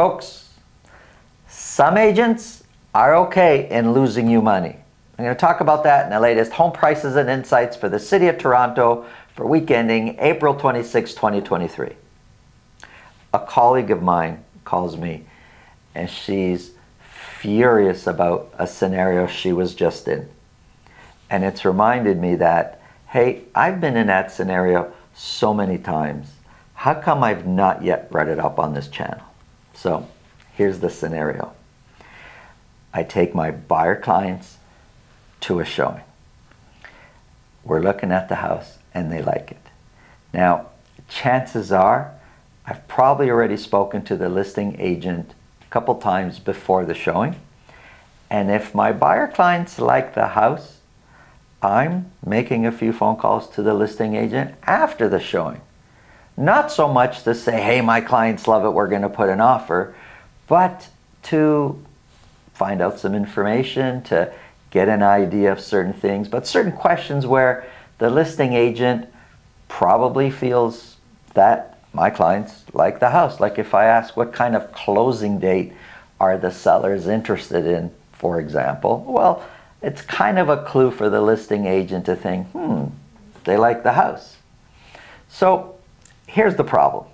Folks, some agents are okay in losing you money. I'm going to talk about that in the latest Home Prices and Insights for the City of Toronto for week ending April 26, 2023. A colleague of mine calls me and she's furious about a scenario she was just in. And it's reminded me that, hey, I've been in that scenario so many times. How come I've not yet brought it up on this channel? So here's the scenario. I take my buyer clients to a showing. We're looking at the house and they like it. Now, chances are I've probably already spoken to the listing agent a couple times before the showing. And if my buyer clients like the house, I'm making a few phone calls to the listing agent after the showing. Not so much to say, hey, my clients love it, we're going to put an offer, but to find out some information, to get an idea of certain things, but certain questions where the listing agent probably feels that my clients like the house. Like if I ask what kind of closing date are the sellers interested in, for example, well, it's kind of a clue for the listing agent to think, they like the house. So here's the problem.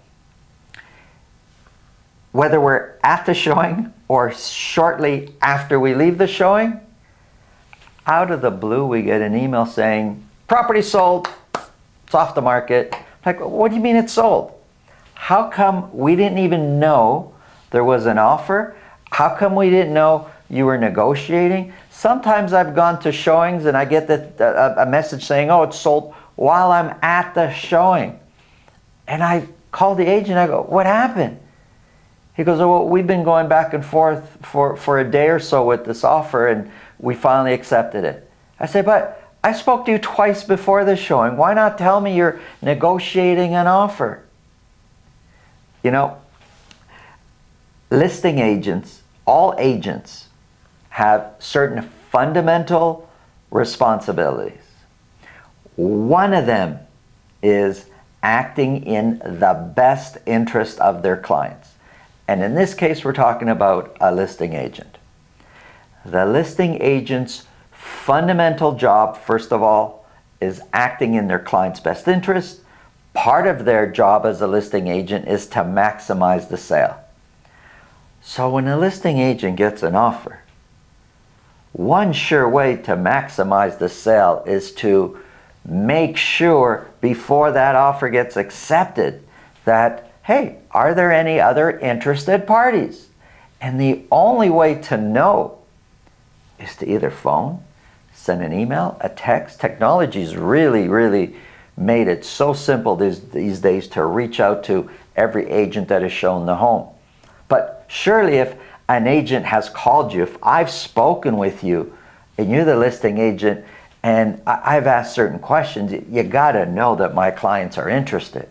Whether we're at the showing or shortly after we leave the showing, out of the blue we get an email saying, property sold, it's off the market. Like, what do you mean it's sold? How come we didn't even know there was an offer? How come we didn't know you were negotiating? Sometimes I've gone to showings and I get a message saying, oh, it's sold while I'm at the showing. And I call the agent, I go, what happened? He goes, oh, well, we've been going back and forth for a day or so with this offer and we finally accepted it. I say, but I spoke to you twice before the showing. Why not tell me you're negotiating an offer? You know, listing agents, all agents have certain fundamental responsibilities. One of them is acting in the best interest of their clients. And in this case, we're talking about a listing agent. The listing agent's fundamental job, first of all, is acting in their client's best interest. Part of their job as a listing agent is to maximize the sale. So when a listing agent gets an offer, one sure way to maximize the sale is to make sure before that offer gets accepted that, hey, are there any other interested parties? And the only way to know is to either phone, send an email, a text. Technology's really made it so simple these days to reach out to every agent that has shown the home. But surely if an agent has called you, if I've spoken with you and you're the listing agent and I've asked certain questions, you gotta know that my clients are interested.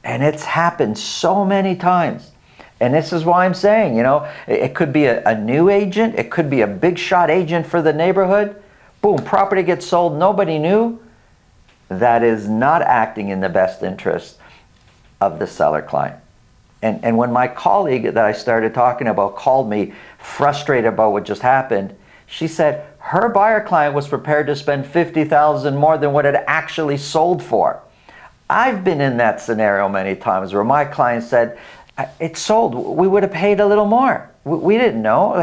And it's happened so many times. And this is why I'm saying, you know, it could be a new agent, it could be a big shot agent for the neighborhood. Boom, property gets sold, nobody knew. That is not acting in the best interest of the seller client. And when my colleague that I started talking about called me frustrated about what just happened, she said her buyer client was prepared to spend $50,000 more than what it actually sold for. I've been in that scenario many times where my client said, it's sold, we would have paid a little more. We didn't know,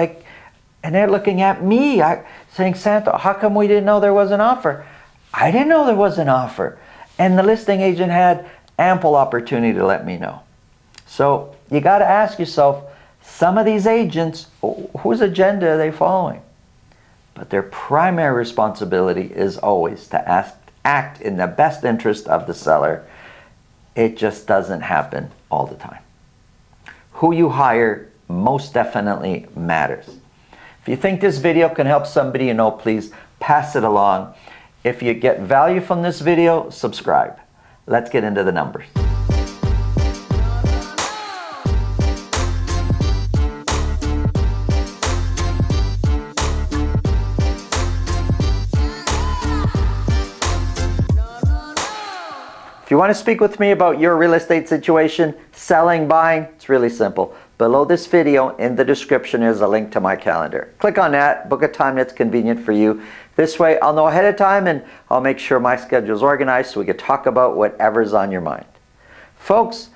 and they're looking at me saying, Santo, how come we didn't know there was an offer? I didn't know there was an offer. And the listing agent had ample opportunity to let me know. So you got to ask yourself, some of these agents, whose agenda are they following? But their primary responsibility is always to act in the best interest of the seller. It just doesn't happen all the time. Who you hire most definitely matters. If you think this video can help somebody you know, please pass it along. If you get value from this video, subscribe. Let's get into the numbers. If you you want to speak with me about your real estate situation, selling, buying? It's really simple. Below this video, in the description, is a link to my calendar. Click on that, book a time that's convenient for you. This way, I'll know ahead of time and I'll make sure my schedule is organized so we can talk about whatever's on your mind. Folks,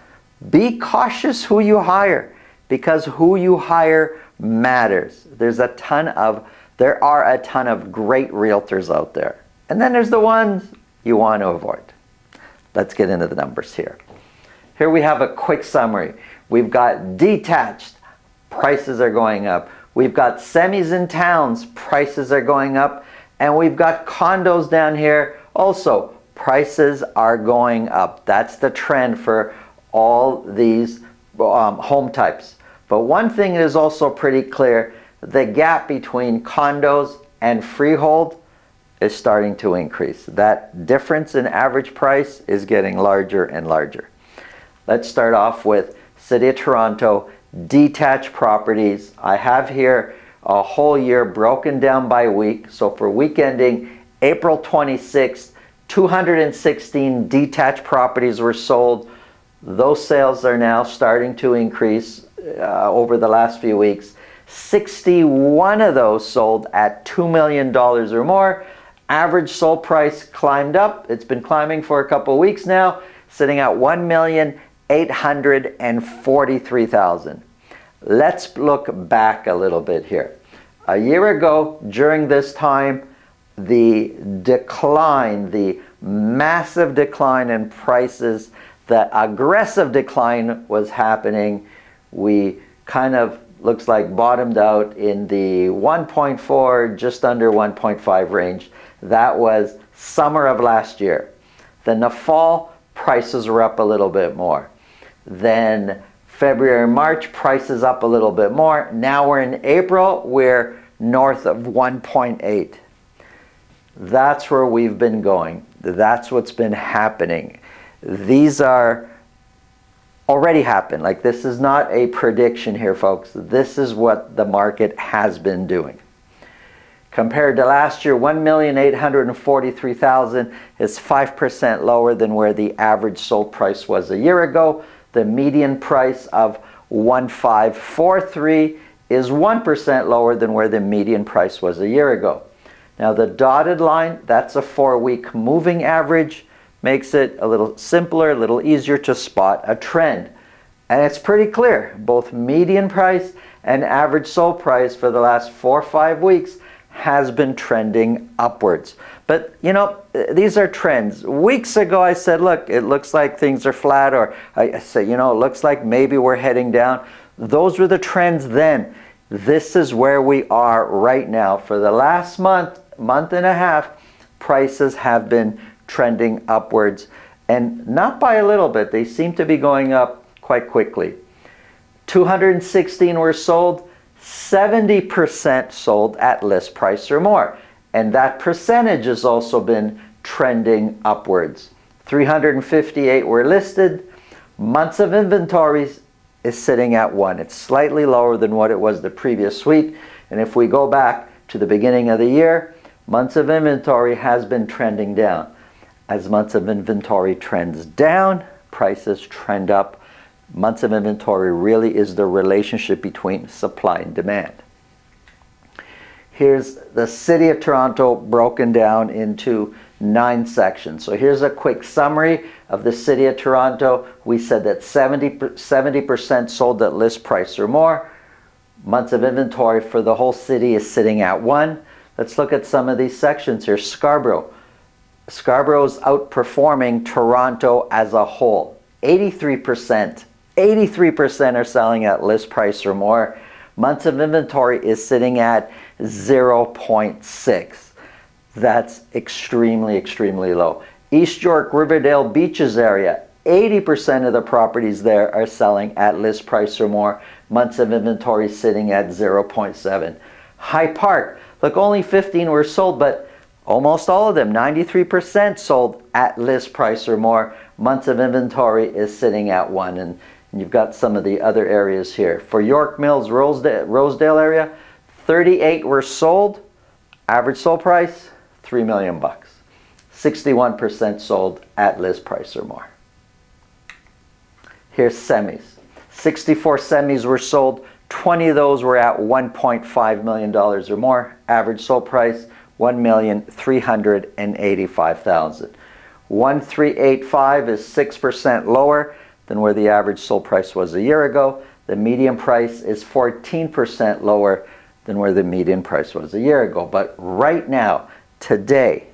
be cautious who you hire, because who you hire matters. There are a ton of great realtors out there. And then there's the ones you want to avoid. Let's get into the numbers here. Here we have a quick summary. We've got detached, prices are going up. We've got semis in towns, prices are going up. And we've got condos down here also, prices are going up. That's the trend for all these home types. But one thing is also pretty clear, the gap between condos and freehold is starting to increase. That difference in average price is getting larger and larger. Let's start off with City of Toronto, detached properties. I have here a whole year broken down by week. So for week ending April 26th, 216 detached properties were sold. Those sales are now starting to increase over the last few weeks. 61 of those sold at $2 million or more. Average sold price climbed up. It's been climbing for a couple weeks now, sitting at $1,843,000. Let's look back a little bit here. A year ago, during this time, the decline, the massive decline in prices, the aggressive decline was happening. We kind of looks like bottomed out in the 1.4, just under 1.5 range. That was summer of last year. Then the fall, prices were up a little bit more. Then February, March, prices up a little bit more. Now we're in April, we're north of 1.8. That's where we've been going. That's what's been happening. These are already happened. Like, this is not a prediction here, folks. This is what the market has been doing. Compared to last year, 1,843,000 is 5% lower than where the average sold price was a year ago. The median price of 1,543 is 1% lower than where the median price was a year ago. Now the dotted line, that's a 4-week moving average, makes it a little simpler, a little easier to spot a trend. And it's pretty clear, both median price and average sold price for the last 4 or 5 weeks has been trending upwards. But you know, these are trends. Weeks ago I said, look, it looks like things are flat, or I said, you know, it looks like maybe we're heading down. Those were the trends then. This is where we are right now. For the last month and a half, prices have been trending upwards, and not by a little bit. They seem to be going up quite quickly. 216 were sold, 70% sold at list price or more. And that percentage has also been trending upwards. 358 were listed. Months of inventories is sitting at 1. It's slightly lower than what it was the previous week. And if we go back to the beginning of the year, months of inventory has been trending down. As months of inventory trends down, prices trend up. Months of inventory really is the relationship between supply and demand. Here's the City of Toronto broken down into 9 sections. So here's a quick summary of the City of Toronto. We said that 70% sold at list price or more. Months of inventory for the whole city is sitting at 1. Let's look at some of these sections here. Scarborough. Scarborough's outperforming Toronto as a whole. 83% are selling at list price or more. Months of inventory is sitting at 0.6. That's extremely, extremely low. East York, Riverdale Beaches area, 80% of the properties there are selling at list price or more. Months of inventory sitting at 0.7. High Park, look, only 15 were sold, but almost all of them, 93% sold at list price or more. Months of inventory is sitting at 1. And you've got some of the other areas here. For York Mills, Rosedale area, 38 were sold. Average sold price, $3 million. 61% sold at list price or more. Here's semis. 64 semis were sold. 20 of those were at $1.5 million or more. Average sold price, $1,385,000. 1385 is 6% lower than where the average sold price was a year ago. The median price is 14% lower than where the median price was a year ago. But right now, today,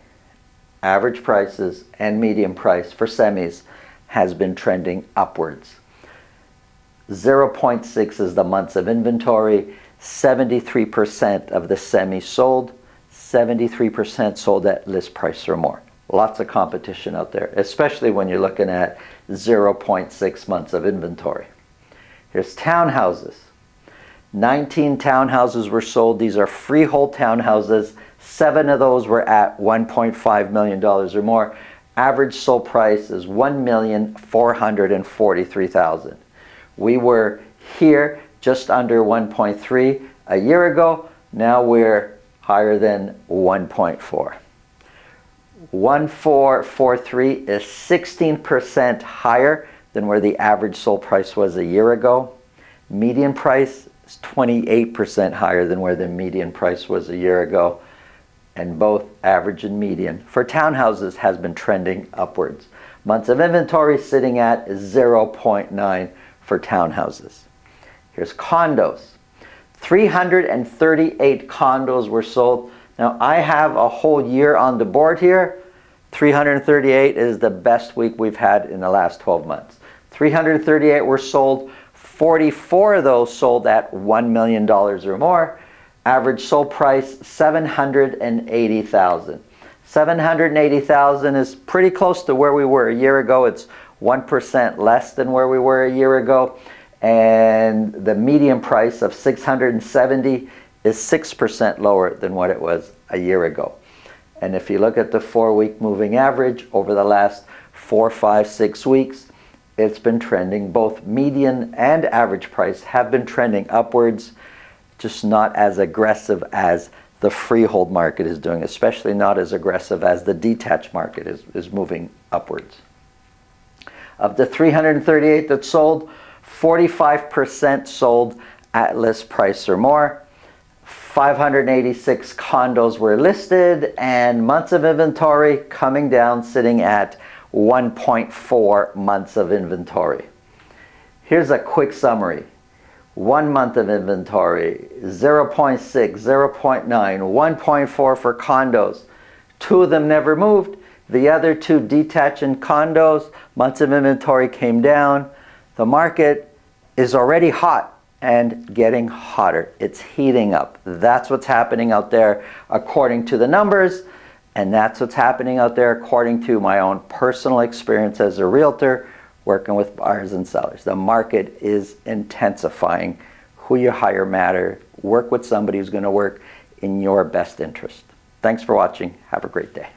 average prices and median price for semis has been trending upwards. 0.6 is the months of inventory. 73% of the semis sold. 73% sold at list price or more. Lots of competition out there, especially when you're looking at 0.6 months of inventory. Here's townhouses. 19 townhouses were sold. These are freehold townhouses. 7 of those were at $1.5 million or more. Average sold price is $1,443,000. We were here just under 1.3 a year ago. Now we're higher than 1.4. 1443 is 16% higher than where the average sold price was a year ago. Median price is 28% higher than where the median price was a year ago. And both average and median for townhouses has been trending upwards. Months of inventory sitting at 0.9 for townhouses. Here's condos. 338 condos were sold. Now I have a whole year on the board here. 338 is the best week we've had in the last 12 months. 338 were sold. 44 of those sold at $1 million or more. Average sold price $780,000. $780,000 is pretty close to where we were a year ago. It's 1% less than where we were a year ago. And the median price of $670,000 is 6% lower than what it was a year ago. And if you look at the 4-week moving average over the last 4, 5, 6 weeks, it's been trending. Both median and average price have been trending upwards, just not as aggressive as the freehold market is doing, especially not as aggressive as the detached market is moving upwards. Of the 338 that sold, 45% sold at list price or more. 586 condos were listed, and months of inventory coming down, sitting at 1.4 months of inventory. Here's a quick summary. 1 month of inventory, 0.6, 0.9, 1.4 for condos. 2 of them never moved. The other 2 detached and condos, months of inventory came down. The market is already hot and getting hotter. It's heating up. That's what's happening out there according to the numbers, and that's what's happening out there according to my own personal experience as a realtor working with buyers and sellers. The market is intensifying. Who you hire matter. Work with somebody who's going to work in your best interest. Thanks for watching. Have a great day.